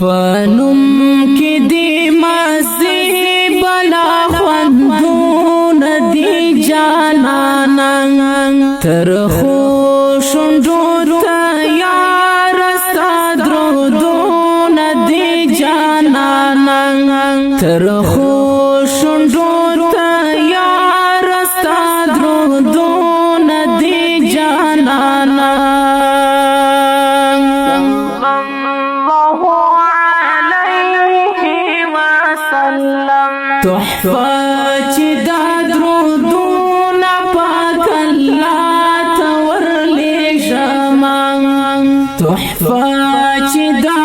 پنوم کی دی مزی بلا خوندون دی جانانا ترخو شندو تیار استادرو دون دی جانانا ترخو شندو تیار استادرو دون دی جانانا تحفه چې دا درودونه پاک الله ته ورلېږم تحفه چې دا